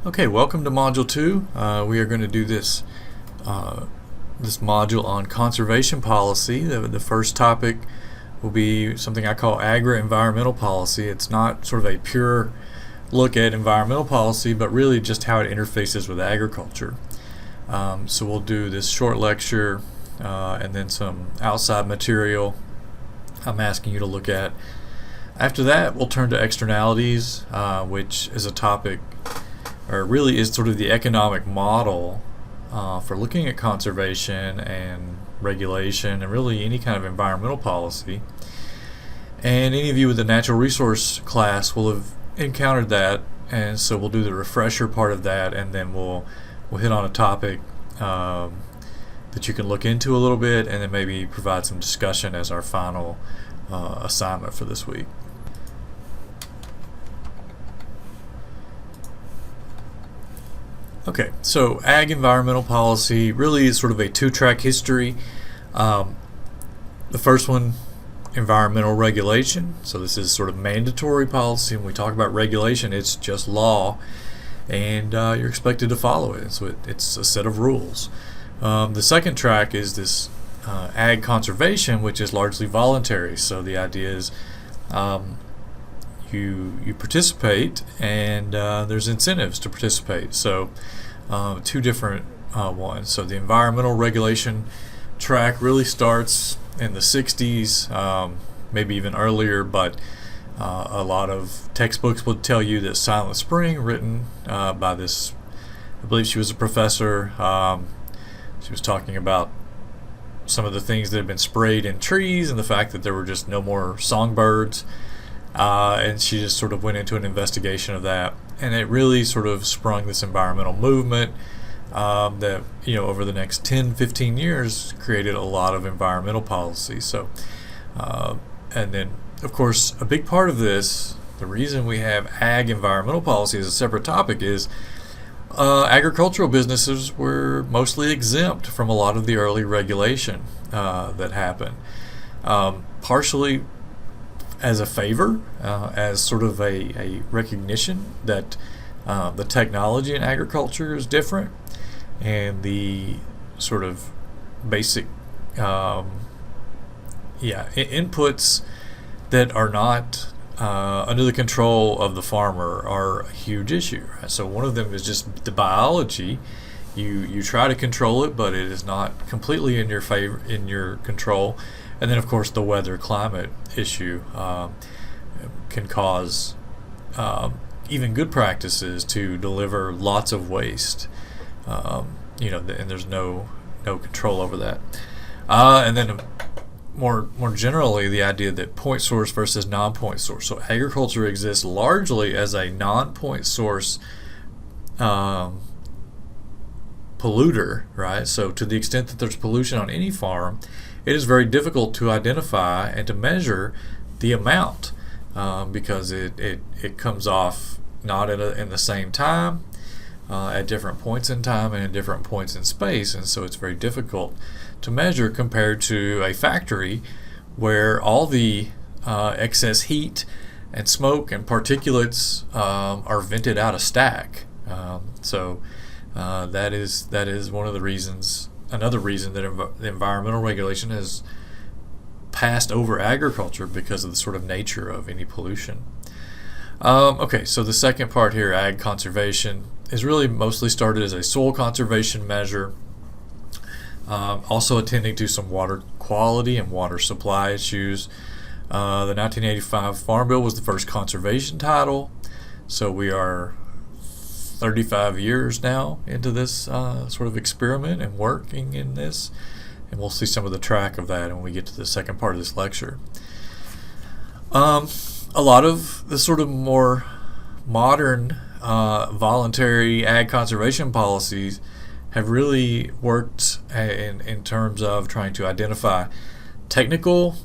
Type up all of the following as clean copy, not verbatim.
Okay, welcome to Module 2. We are going to do this module on conservation policy. The first topic will be something I call Agri-environmental policy. It's not sort of a pure look at environmental policy, but really just how it interfaces with agriculture. So we'll do this short lecture and then some outside material I'm asking you to look at. After that, we'll turn to externalities, which is a topic, or really is sort of the economic model for looking at conservation and regulation and really any kind of environmental policy. And any of you with the natural resource class will have encountered that, and so we'll do the refresher part of that, and then we'll hit on a topic that you can look into a little bit, and then maybe provide some discussion as our final assignment for this week. Okay, so Ag Environmental Policy really is sort of a two-track history. The first one, environmental regulation. So this is sort of mandatory policy. When we talk about regulation, it's just law, and you're expected to follow it. So it's a set of rules. The second track is this ag conservation, which is largely voluntary. So the idea is you participate, and there's incentives to participate. So two different ones. So the environmental regulation track really starts in the 60s, maybe even earlier, but a lot of textbooks would tell you that Silent Spring, written by this, I believe she was a professor, she was talking about some of the things that had been sprayed in trees and the fact that there were just no more songbirds. And she just sort of went into an investigation of that, and it really sort of sprung this environmental movement that, over the next 10-15 years created a lot of environmental policy. So and then of course a big part of this, the reason we have ag environmental policy as a separate topic, is agricultural businesses were mostly exempt from a lot of the early regulation that happened, partially as a favor, as sort of a recognition that the technology in agriculture is different, and the sort of basic inputs that are not under the control of the farmer are a huge issue. So one of them is just the biology. You try to control it, but it is not completely in your favor, in your control. And then, of course, the weather climate issue can cause even good practices to deliver lots of waste. And there's no control over that. And then more generally, the idea that point source versus non-point source. So agriculture exists largely as a non-point source polluter, right? So to the extent that there's pollution on any farm, it is very difficult to identify and to measure the amount because it comes off not in the same time, at different points in time and at different points in space, and so it's very difficult to measure compared to a factory where all the excess heat and smoke and particulates are vented out a stack. So that is one of the reasons. Another reason that the environmental regulation has passed over agriculture, because of the sort of nature of any pollution. Okay, so the second part here, ag conservation, is really mostly started as a soil conservation measure, also attending to some water quality and water supply issues. The 1985 Farm Bill was the first conservation title, so we are 35 years now into this sort of experiment and working in this, and we'll see some of the track of that when we get to the second part of this lecture. A lot of the sort of more modern voluntary ag conservation policies have really worked in terms of trying to identify technical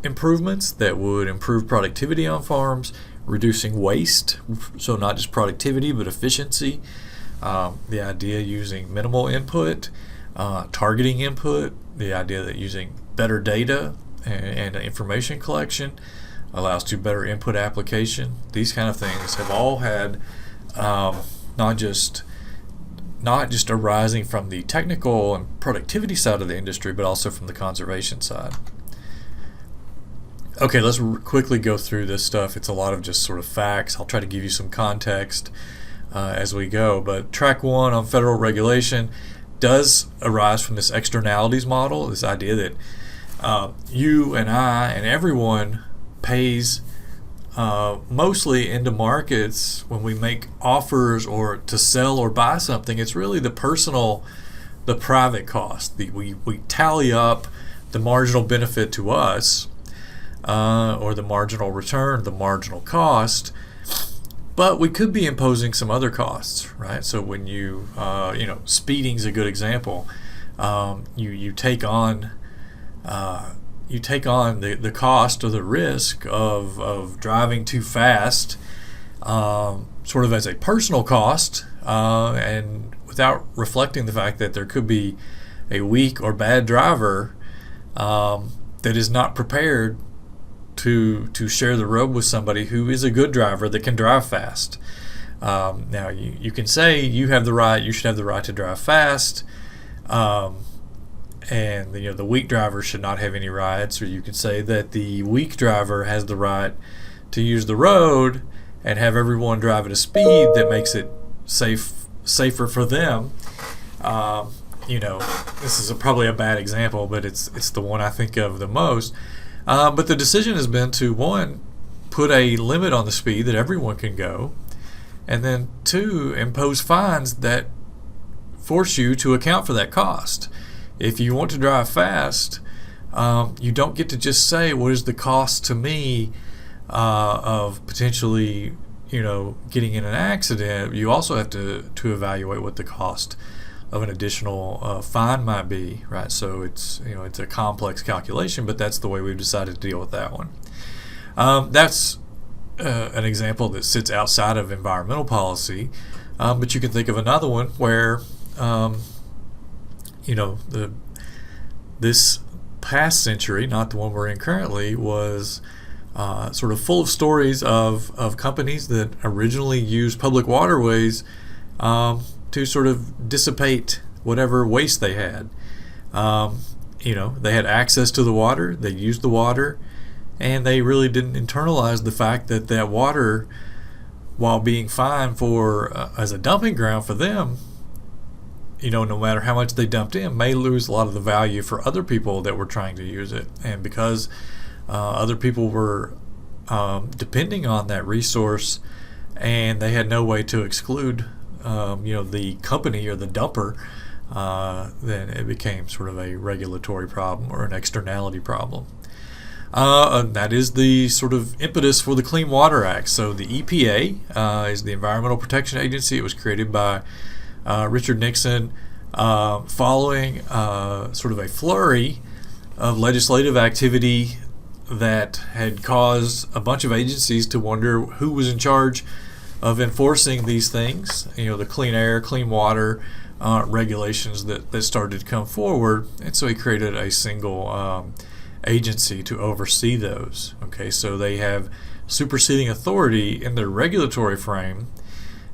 improvements that would improve productivity on farms, reducing waste, so not just productivity but efficiency. The idea using minimal input, targeting input, the idea that using better data and information collection allows to better input application. These kind of things have all had not just arising from the technical and productivity side of the industry, but also from the conservation side. Okay, let's quickly go through this stuff. It's a lot of just sort of facts. I'll try to give you some context as we go. But track 1 on federal regulation does arise from this externalities model, this idea that you and I and everyone pays mostly into markets when we make offers or to sell or buy something. It's really the private cost. We tally up the marginal benefit to us, or the marginal return, the marginal cost, but we could be imposing some other costs, right? So when speeding's a good example. You take on the cost or the risk of driving too fast, sort of as a personal cost, and without reflecting the fact that there could be a weak or bad driver that is not prepared to share the road with somebody who is a good driver that can drive fast. Now you can say you should have the right to drive fast, and the weak driver should not have any rights, or you could say that the weak driver has the right to use the road and have everyone drive at a speed that makes it safer for them. This is probably a bad example, but it's the one I think of the most. But the decision has been to, 1, put a limit on the speed that everyone can go, and then 2, impose fines that force you to account for that cost. If you want to drive fast, you don't get to just say, what is the cost to me of potentially getting in an accident. You also have to evaluate what the cost of an additional fine might be, right? So it's a complex calculation, but that's the way we've decided to deal with that one. That's an example that sits outside of environmental policy, but you can think of another one where this past century, not the one we're in currently, was sort of full of stories of companies that originally used public waterways to sort of dissipate whatever waste they had. They had access to the water, they used the water, and they really didn't internalize the fact that water, while being fine as a dumping ground for them, no matter how much they dumped in, may lose a lot of the value for other people that were trying to use it. And because other people were depending on that resource, and they had no way to exclude the company or the dumper, then it became sort of a regulatory problem or an externality problem. That is the sort of impetus for the Clean Water Act. So the EPA is the Environmental Protection Agency. It was created by Richard Nixon following sort of a flurry of legislative activity that had caused a bunch of agencies to wonder who was in charge of enforcing these things, the clean air, clean water regulations that started to come forward. And so he created a single agency to oversee those. Okay, so they have superseding authority in their regulatory frame,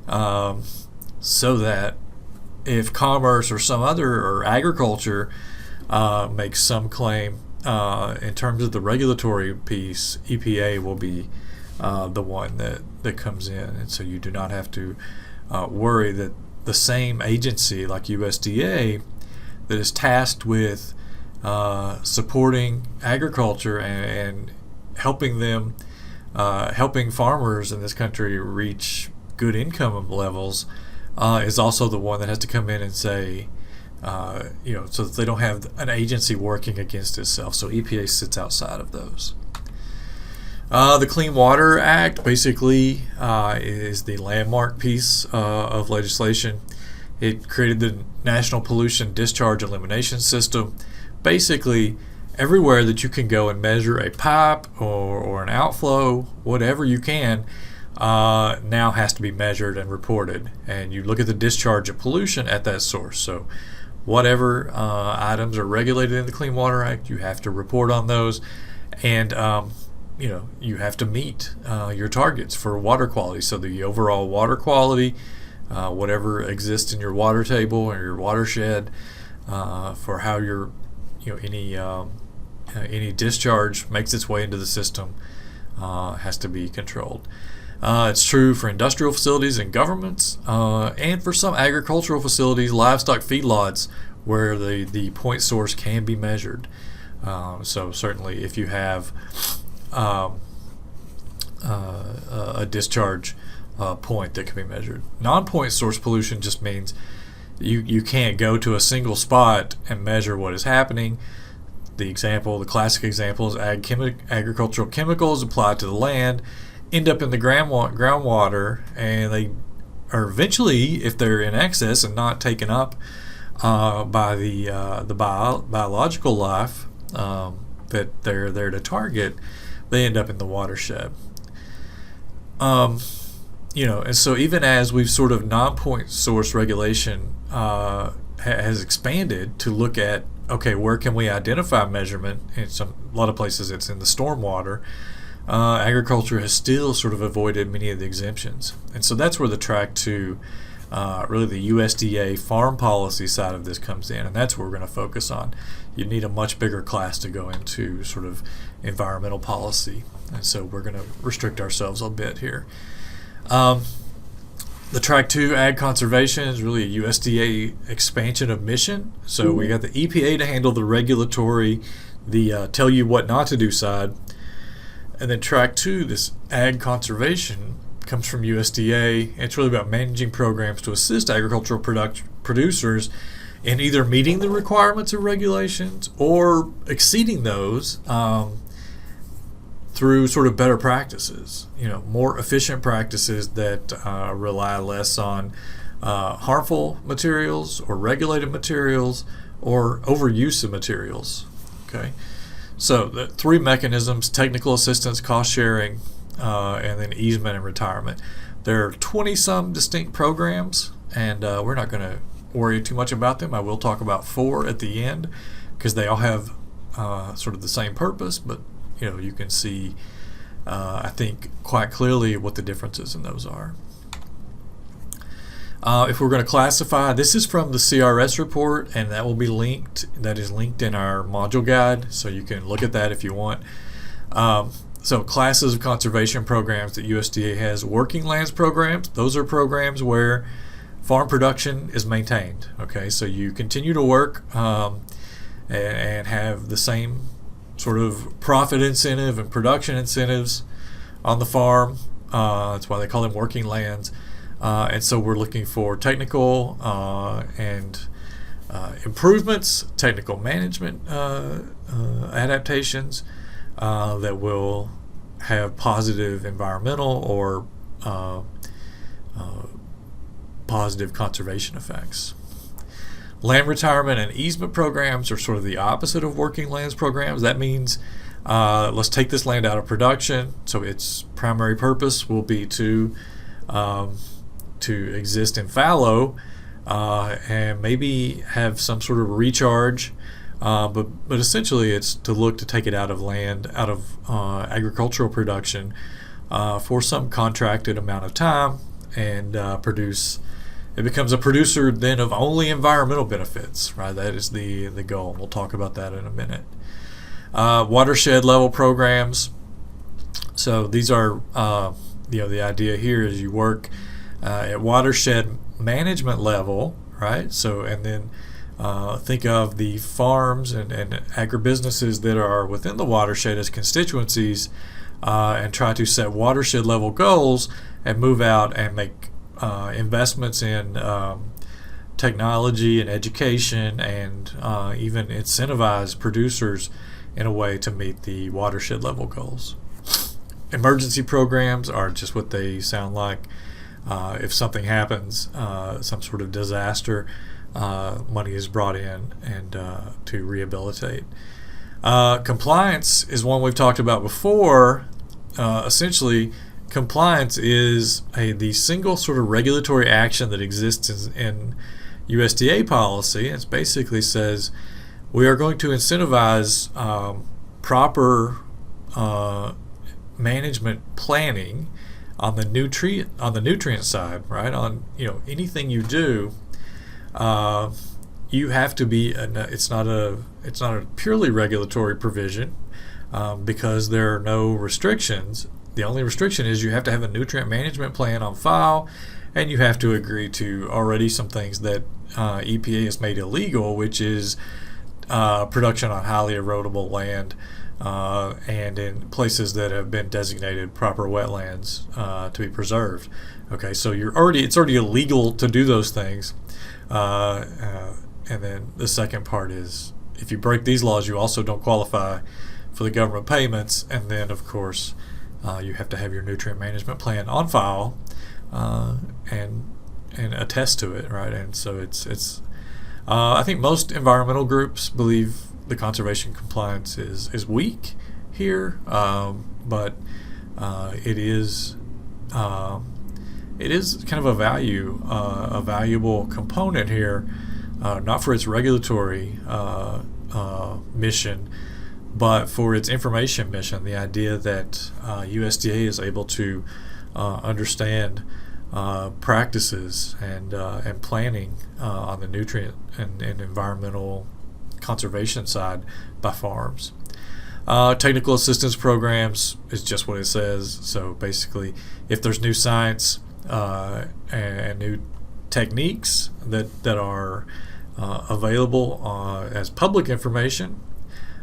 so that if commerce or some other, or agriculture makes some claim in terms of the regulatory piece, EPA will be the one that comes in. And so you do not have to worry that the same agency like USDA that is tasked with supporting agriculture and helping them, helping farmers in this country reach good income levels, is also the one that has to come in and say, so that they don't have an agency working against itself. So EPA sits outside of those. The Clean Water Act basically is the landmark piece of legislation. It created the National Pollution Discharge Elimination System. Basically, everywhere that you can go and measure a pipe or an outflow, whatever you can, now has to be measured and reported. And you look at the discharge of pollution at that source. So whatever items are regulated in the Clean Water Act, you have to report on those. And you have to meet your targets for water quality. So the overall water quality, whatever exists in your water table or your watershed, for how your any discharge makes its way into the system, has to be controlled. It's true for industrial facilities and governments, and for some agricultural facilities, livestock feedlots, where the point source can be measured. So certainly if you have a discharge point that can be measured. Non-point source pollution just means you can't go to a single spot and measure what is happening. The classic example is agricultural chemicals applied to the land, end up in the groundwater, and they are eventually, if they're in excess and not taken up by the biological life that they're there to target, they end up in the watershed. And so even as we've sort of non-point source regulation has expanded to look at, okay, where can we identify measurement? In a lot of places it's in the stormwater. Agriculture has still sort of avoided many of the exemptions. And so that's where the Track 2, really the USDA farm policy side of this comes in, and that's what we're going to focus on. You need a much bigger class to go into sort of environmental policy, and so we're going to restrict ourselves a bit here. The Track 2 Ag Conservation is really a USDA expansion of mission. So we got the EPA to handle the regulatory, the tell you what not to do side. And then Track 2, this Ag Conservation, comes from USDA. It's really about managing programs to assist agricultural producers in either meeting the requirements of regulations or exceeding those through sort of better practices, more efficient practices that rely less on harmful materials or regulated materials or overuse of materials. Okay, so the three mechanisms: technical assistance, cost sharing, and then easement and retirement. There are 20-some distinct programs, and we're not going to worry too much about them. I will talk about 4 at the end because they all have sort of the same purpose, but you can see, I think, quite clearly what the differences in those are. If we're going to classify, this is from the CRS report, and that will be linked. That is linked in our module guide, so you can look at that if you want. So classes of conservation programs that USDA has: working lands programs. Those are programs where farm production is maintained. Okay, so you continue to work and have the same sort of profit incentive and production incentives on the farm. That's why they call them working lands. And so we're looking for technical and improvements, technical management adaptations that will have positive environmental or positive conservation effects. Land retirement and easement programs are sort of the opposite of working lands programs. That means let's take this land out of production. So its primary purpose will be to exist in fallow and maybe have some sort of recharge. But essentially it's to look to take it out of land, out of agricultural production for some contracted amount of time and produce. It becomes a producer then of only environmental benefits, right? That is the goal. And we'll talk about that in a minute. Watershed level programs. So these are, the idea here is you work at watershed management level, right? So, and then think of the farms and agribusinesses that are within the watershed as constituencies, and try to set watershed level goals and move out and make investments in technology and education and even incentivize producers in a way to meet the watershed level goals. Emergency programs are just what they sound like. If something happens, some sort of disaster, money is brought in and to rehabilitate. Compliance is one we've talked about before. Essentially, compliance is the single sort of regulatory action that exists in USDA policy. It basically says we are going to incentivize proper management planning on the nutrient side, right? On anything you do, you have to be. It's not a purely regulatory provision because there are no restrictions. The only restriction is you have to have a nutrient management plan on file, and you have to agree to already some things that EPA has made illegal, which is production on highly erodible land and in places that have been designated proper wetlands to be preserved. Okay, so it's already illegal to do those things. And then the second part is if you break these laws, you also don't qualify for the government payments. And then, of course, you have to have your nutrient management plan on file and attest to it, right? And so it's I think most environmental groups believe the conservation compliance is weak here, but it is kind of a valuable component here, not for its regulatory mission, but for its information mission. The idea that USDA is able to understand practices and planning on the nutrient and environmental conservation side by farms. Technical assistance programs is just what it says. So basically, if there's new science and new techniques that are available as public information,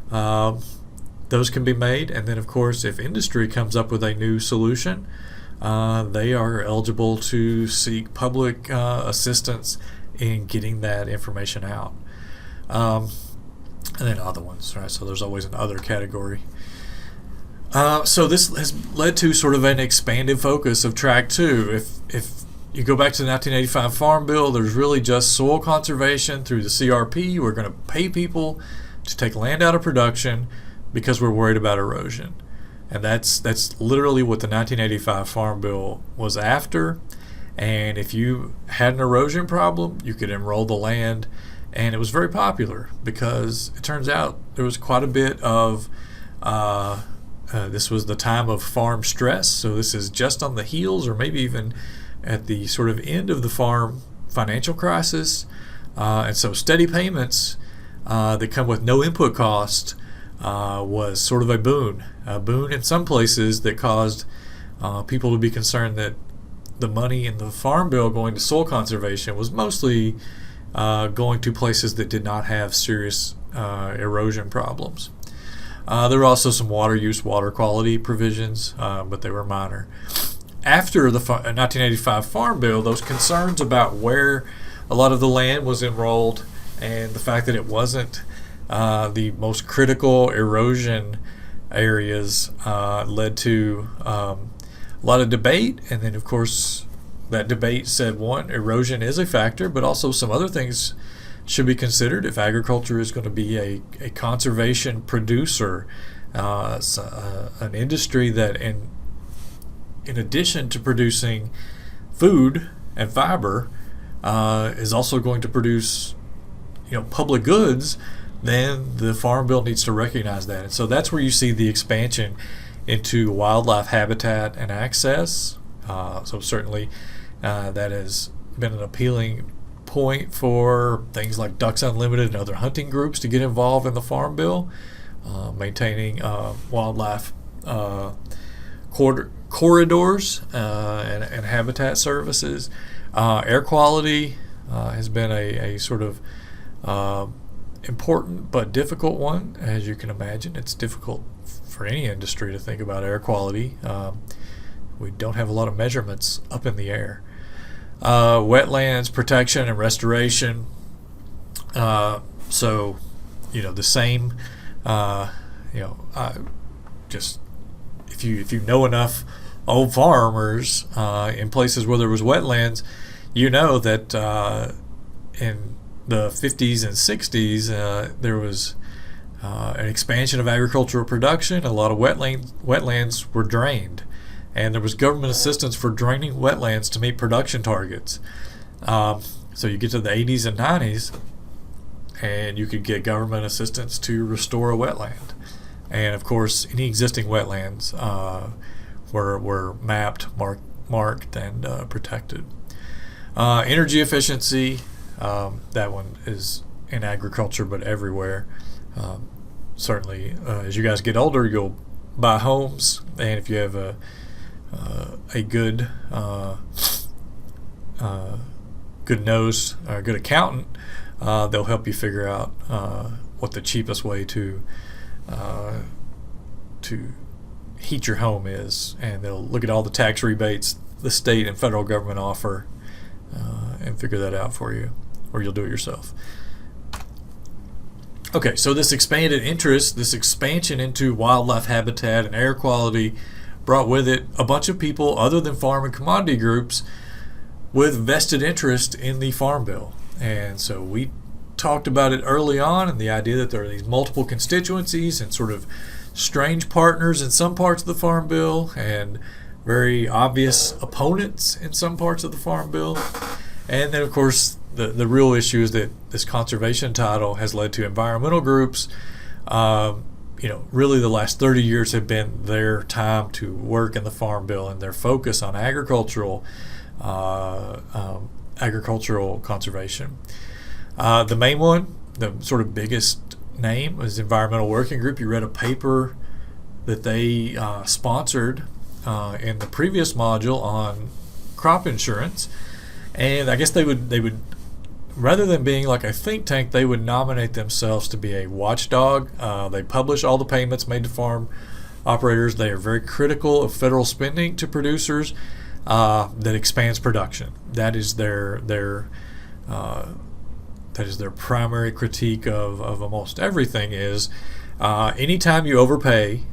those can be made. And then, of course, if industry comes up with a new solution, they are eligible to seek public assistance in getting that information out. And then other ones, right? So there's always an other category. So this has led to sort of an expanded focus of Track 2. If you go back to the 1985 Farm Bill, there's really just soil conservation through the CRP. We're going to pay people to take land out of production because we're worried about erosion. And that's literally what the 1985 Farm Bill was after. And if you had an erosion problem, you could enroll the land. And it was very popular because it turns out there was quite a bit of, this was the time of farm stress. So this is just on the heels or maybe even at the sort of end of the farm financial crisis. And so steady payments that come with no input cost was sort of a boon in some places that caused people to be concerned that the money in the Farm Bill going to soil conservation was mostly going to places that did not have serious erosion problems. There were also some water use, water quality provisions, but they were minor. After the 1985 Farm Bill, those concerns about where a lot of the land was enrolled and the fact that it wasn't the most critical erosion areas led to a lot of debate. And then, of course, that debate said, one, erosion is a factor, but also some other things should be considered if agriculture is going to be a conservation producer, an industry that in addition to producing food and fiber is also going to produce public goods. Then the Farm Bill needs to recognize that. And so that's where you see the expansion into wildlife habitat and access. So certainly that has been an appealing point for things like Ducks Unlimited and other hunting groups to get involved in the Farm Bill, maintaining wildlife corridors and habitat services. Air quality has been a sort of important but difficult one, as you can imagine. It's difficult for any industry to think about air quality. We don't have a lot of measurements up in the air. Wetlands protection and restoration. So, the same. Just if you know enough old farmers in places where there was wetlands, you know that in the 50s and 60s there was an expansion of agricultural production. A lot of wetlands were drained, and there was government assistance for draining wetlands to meet production targets. So you get to the 80s and 90s, and you could get government assistance to restore a wetland. And of course, any existing wetlands were mapped, marked, and protected. Energy efficiency, that one is in agriculture, but everywhere. Certainly, as you guys get older, you'll buy homes, and if you have a good good nose, or a good accountant, they'll help you figure out what the cheapest way to heat your home is, and they'll look at all the tax rebates the state and federal government offer and figure that out for you, or you'll do it yourself. Okay, so this expanded interest, this expansion into wildlife habitat and air quality brought with it a bunch of people other than farm and commodity groups with vested interest in the Farm Bill. And so we talked about it early on, and the idea that there are these multiple constituencies and sort of strange partners in some parts of the Farm Bill and very obvious opponents in some parts of the Farm Bill. And then, of course, the real issue is that this conservation title has led to environmental groups. Really the last 30 years have been their time to work in the Farm Bill and their focus on agricultural conservation. The main one, the sort of biggest name, is Environmental Working Group. You read a paper that they sponsored in the previous module on crop insurance, and I guess they would rather than being like a think tank, they would nominate themselves to be a watchdog. They publish all the payments made to farm operators. They are very critical of federal spending to producers that expands production. That is their primary critique of almost everything. Is anytime you overpay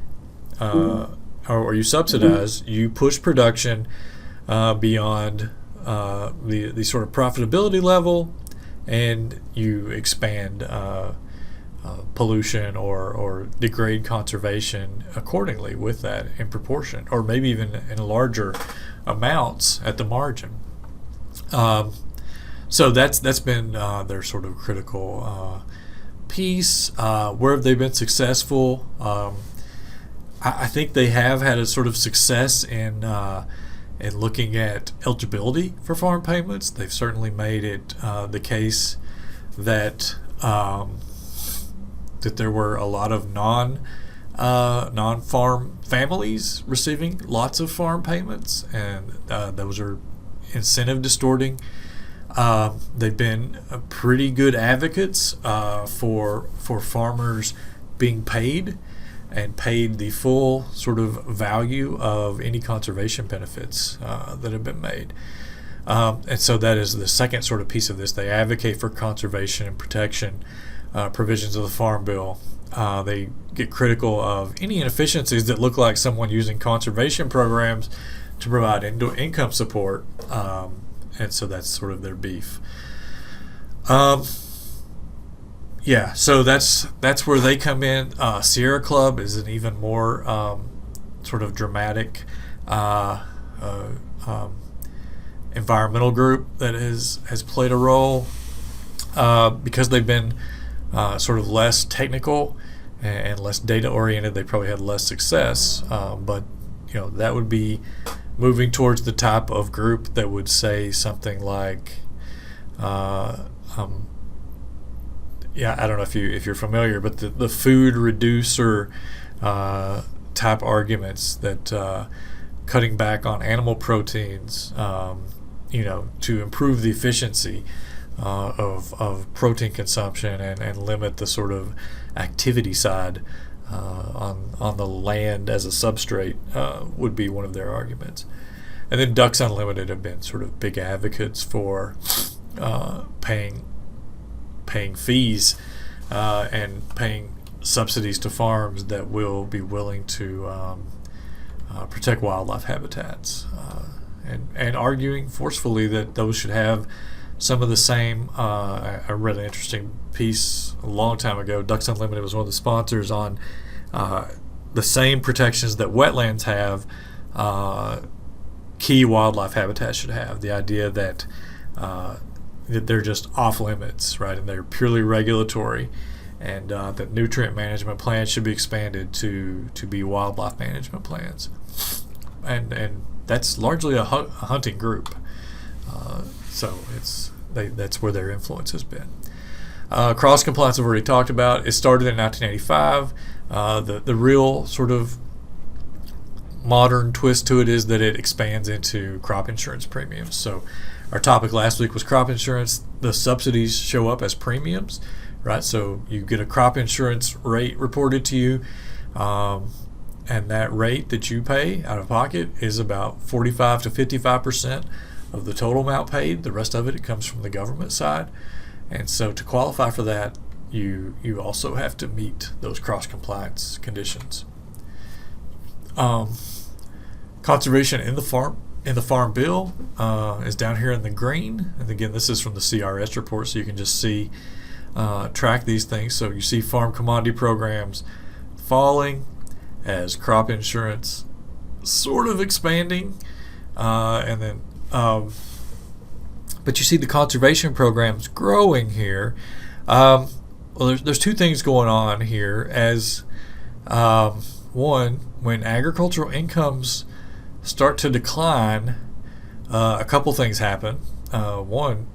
or you subsidize, you push production beyond the sort of profitability level, and you expand pollution or degrade conservation accordingly with that in proportion, or maybe even in larger amounts at the margin. So that's been their sort of critical piece. Where have they been successful? I think they have had a sort of success in looking at eligibility for farm payments. They've certainly made it the case that that there were a lot of non-farm families receiving lots of farm payments, and those are incentive distorting. They've been pretty good advocates for farmers being paid, and paid the full sort of value of any conservation benefits that have been made. And so that is the second sort of piece of this. They advocate for conservation and protection provisions of the Farm Bill. They get critical of any inefficiencies that look like someone using conservation programs to provide income support. And so that's sort of their beef. So that's where they come in. Sierra Club is an even more sort of dramatic environmental group that has played a role because they've been sort of less technical and less data oriented. They probably had less success, but that would be moving towards the type of group that would say something like, I don't know if you're familiar, but the food reducer type arguments that cutting back on animal proteins, to improve the efficiency of protein consumption and limit the sort of activity side on the land as a substrate would be one of their arguments. And then Ducks Unlimited have been sort of big advocates for paying fees and paying subsidies to farms that will be willing to protect wildlife habitats, and arguing forcefully that those should have some of the same. I read an interesting piece a long time ago. Ducks Unlimited was one of the sponsors on the same protections that wetlands have, key wildlife habitats should have. The idea that they're just off limits, right, and they're purely regulatory, and that nutrient management plans should be expanded to be wildlife management plans. And that's largely a hunting group. So that's where their influence has been. Cross compliance I've already talked about. It started in 1985. The real sort of modern twist to it is that it expands into crop insurance premiums. So our topic last week was crop insurance. The subsidies show up as premiums, right? So you get a crop insurance rate reported to you, and that rate that you pay out of pocket is about 45 to 55% of the total amount paid. The rest of it comes from the government side. And so to qualify for that, you also have to meet those cross-compliance conditions. Conservation in the farm bill is down here in the green. And again, this is from the CRS report, so you can just see, track these things. So you see farm commodity programs falling as crop insurance sort of expanding, and then but you see the conservation programs growing here. Well, there's two things going on here. As one, when agricultural incomes start to decline, a couple things happen. One,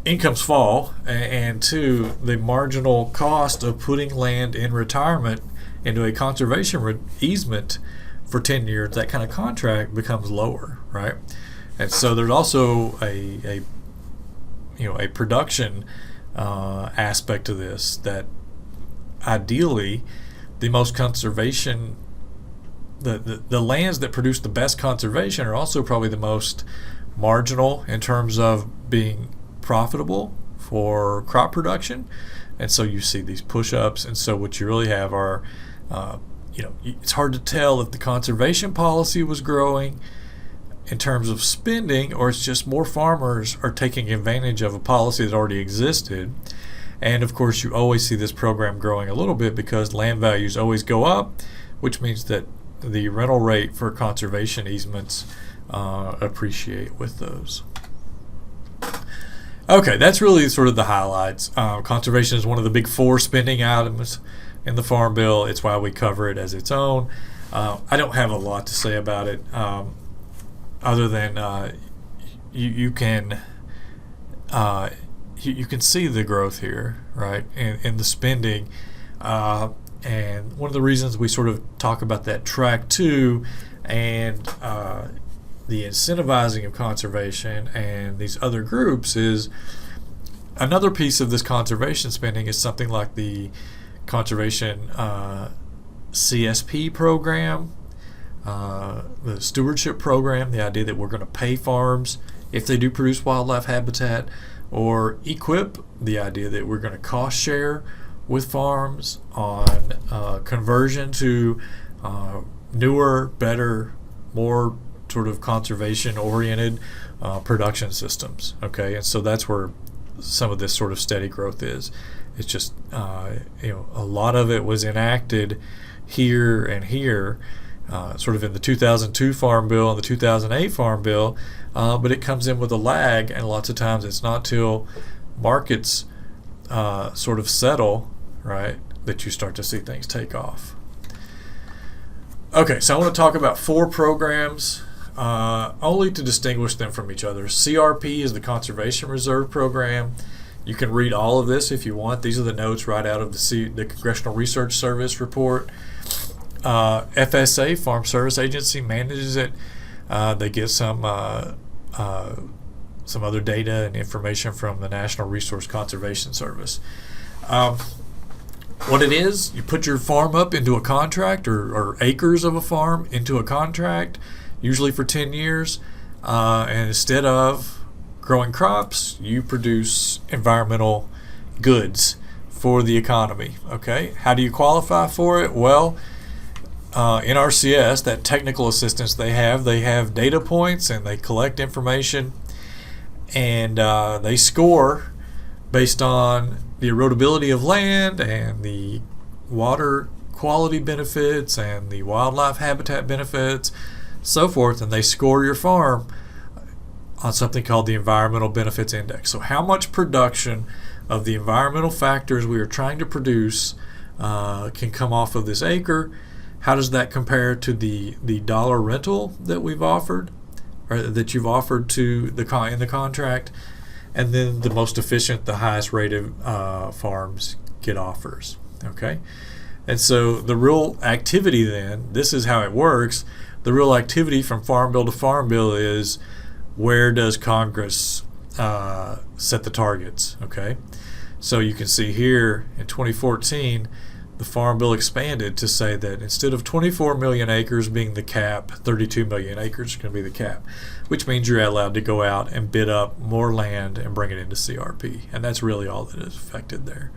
incomes fall, and two, the marginal cost of putting land in retirement into a conservation easement for 10 years, that kind of contract becomes lower, right? And so there's also a production aspect to this, that ideally the most conservation, the lands that produce the best conservation are also probably the most marginal in terms of being profitable for crop production. And so you see these push-ups, and so what you really have are it's hard to tell if the conservation policy was growing in terms of spending, or it's just more farmers are taking advantage of a policy that already existed. And of course, you always see this program growing a little bit because land values always go up, which means that the rental rate for conservation easements appreciate with those. Okay, that's really sort of the highlights. Conservation is one of the big four spending items in the Farm Bill. It's why we cover it as its own. I don't have a lot to say about it, other than you can see the growth here, right, in the spending. And one of the reasons we sort of talk about that track 2 and the incentivizing of conservation and these other groups is another piece of this conservation spending is something like the conservation CSP program, the stewardship program, the idea that we're going to pay farms if they do produce wildlife habitat, or equip, the idea that we're going to cost share with farms on conversion to newer, better, more sort of conservation-oriented production systems. Okay, and so that's where some of this sort of steady growth is. It's just a lot of it was enacted here and here, sort of in the 2002 Farm Bill and the 2008 Farm Bill, but it comes in with a lag, and lots of times it's not till markets sort of settle, right, that you start to see things take off. Okay, so I want to talk about 4 programs, only to distinguish them from each other. CRP is the Conservation Reserve Program. You can read all of this if you want. These are the notes right out of the Congressional Research Service report. FSA, Farm Service Agency, manages it. They get some other data and information from the National Resource Conservation Service. What it is, you put your farm up into a contract, or acres of a farm into a contract, usually for 10 years, and instead of growing crops, you produce environmental goods for the economy. Okay, how do you qualify for it? Well, NRCS, that technical assistance they have data points, and they collect information, and they score based on the erodibility of land and the water quality benefits and the wildlife habitat benefits, so forth, and they score your farm on something called the Environmental Benefits Index. So how much production of the environmental factors we are trying to produce can come off of this acre. How does that compare to the dollar rental that we've offered, or that you've offered to in the contract? And then the most efficient, the highest rated farms get offers. Okay, and so the real activity then, this is how it works. The real activity from Farm Bill to Farm Bill is, where does Congress set the targets? Okay, so you can see here in 2014, the Farm Bill expanded to say that instead of 24 million acres being the cap, 32 million acres is going to be the cap, which means you're allowed to go out and bid up more land and bring it into CRP. And that's really all that is affected there.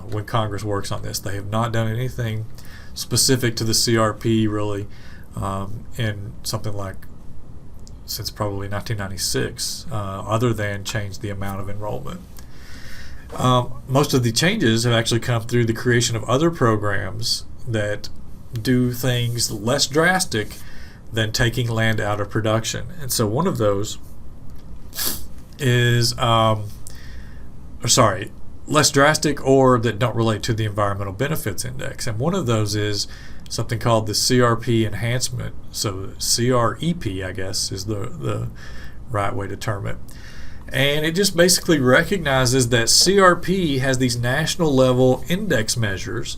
When Congress works on this, they have not done anything specific to the CRP really in something like since probably 1996, other than change the amount of enrollment. Most of the changes have actually come through the creation of other programs that do things less drastic than taking land out of production. And so one of those is, less drastic or that don't relate to the Environmental Benefits Index. And one of those is something called the CRP enhancement. So CREP, I guess, is the right way to term it. And it just basically recognizes that CRP has these national level index measures,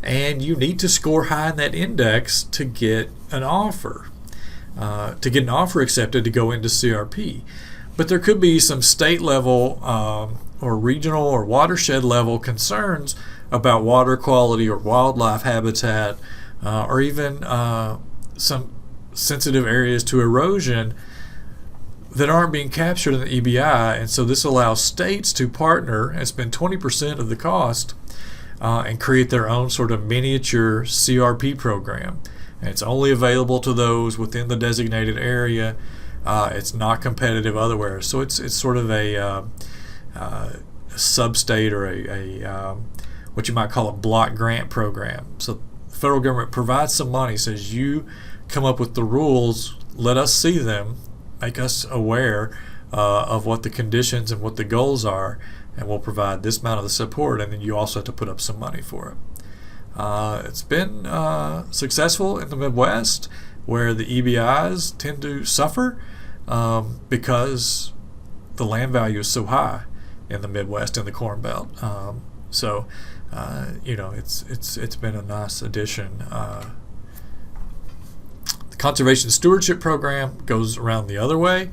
and you need to score high in that index to get an offer, accepted to go into CRP. But there could be some state level or regional or watershed level concerns about water quality or wildlife habitat, or even some sensitive areas to erosion that aren't being captured in the EBI. And so this allows states to partner and spend 20% of the cost and create their own sort of miniature CRP program. And it's only available to those within the designated area. It's not competitive otherwhere. So it's sort of a sub-state or a what you might call a block grant program. So the federal government provides some money, says you come up with the rules, let us see them, make us aware of what the conditions and what the goals are, and we'll provide this amount of the support, and then you also have to put up some money for it. It's been successful in the Midwest, where the EBIs tend to suffer because the land value is so high in the Midwest and the Corn Belt. It's been a nice addition. Conservation Stewardship Program goes around the other way.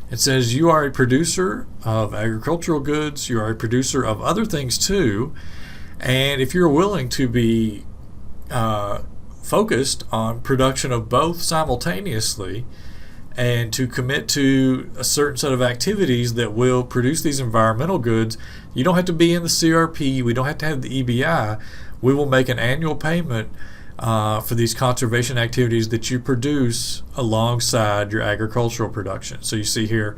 It says you are a producer of agricultural goods, you are a producer of other things too, and if you're willing to be focused on production of both simultaneously and to commit to a certain set of activities that will produce these environmental goods, you don't have to be in the CRP, we don't have to have the EBI. We will make an annual payment for these conservation activities that you produce alongside your agricultural production. So you see here,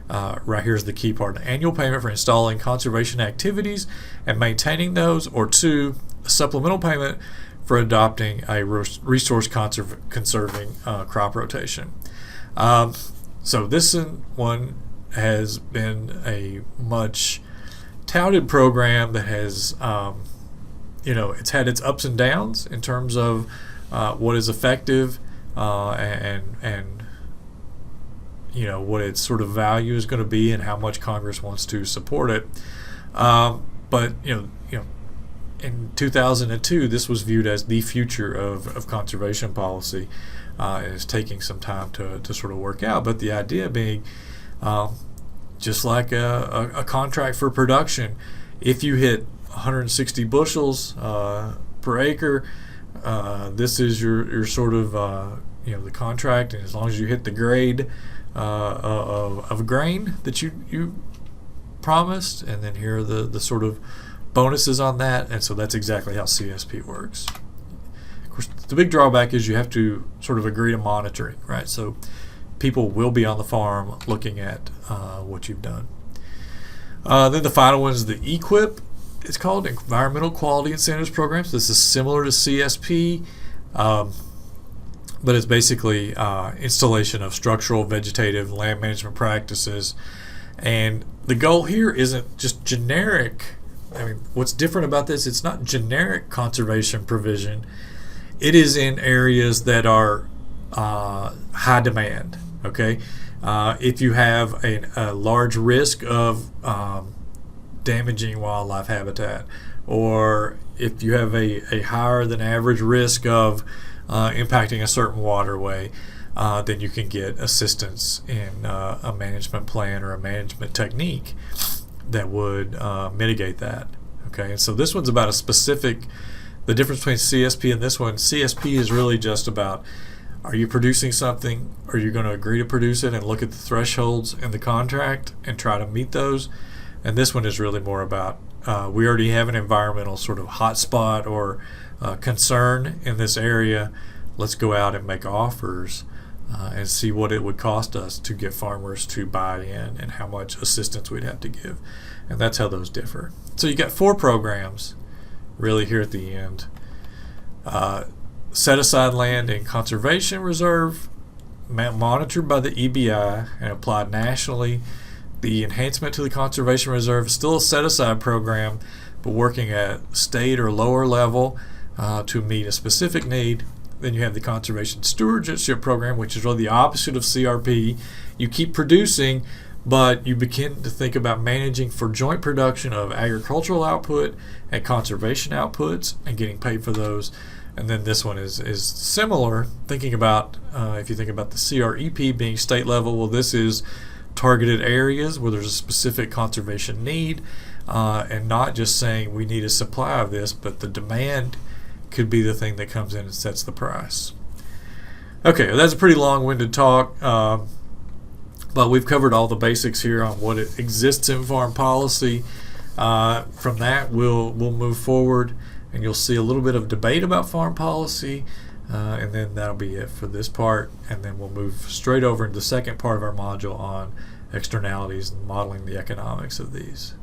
right here's the key part: the annual payment for installing conservation activities and maintaining those, or two, a supplemental payment for adopting a resource conserving crop rotation. So this one has been a much touted program that has it's had its ups and downs in terms of what is effective and what its sort of value is going to be and how much Congress wants to support it. But in 2002, this was viewed as the future of conservation policy. It's taking some time to sort of work out, but the idea being, just like a contract for production, if you hit 160 bushels per acre, this is your sort of the contract, and as long as you hit the grade of grain that you promised, and then here are the sort of bonuses on that, and so that's exactly how CSP works. Of course, the big drawback is you have to sort of agree to monitoring, right? So people will be on the farm looking at what you've done. Then the final one is the EQIP. It's called Environmental Quality Incentives Programs. This is similar to CSP, but it's basically installation of structural, vegetative, land management practices And the goal here isn't just generic. I mean, what's different about this, it's not generic conservation provision. It is in areas that are high demand, okay? If you have a large risk of damaging wildlife habitat, or if you have a higher than average risk of impacting a certain waterway, then you can get assistance in a management plan or a management technique that would mitigate that. Okay, and so this one's about a specific, the difference between CSP and this one, CSP is really just about, are you producing something? Are you going to agree to produce it and look at the thresholds in the contract and try to meet those? And this one is really more about, we already have an environmental sort of hotspot or concern in this area. Let's go out and make offers and see what it would cost us to get farmers to buy in and how much assistance we'd have to give. And that's how those differ. So you got 4 programs really here at the end. Set aside land in conservation reserve, monitored by the EBI and applied nationally. The enhancement to the conservation reserve is still a set aside program, but working at state or lower level to meet a specific need. Then you have the conservation stewardship program, which is really the opposite of CRP. You keep producing, but you begin to think about managing for joint production of agricultural output and conservation outputs and getting paid for those. And then this one is similar, thinking about, if you think about the CREP being state level, well, this is targeted areas where there's a specific conservation need, and not just saying we need a supply of this, but the demand could be the thing that comes in and sets the price. Okay, that's a pretty long-winded talk, but we've covered all the basics here on what it exists in farm policy. From that, we'll move forward, and you'll see a little bit of debate about farm policy, and then that'll be it for this part, and then we'll move straight over into the second part of our module on externalities and modeling the economics of these.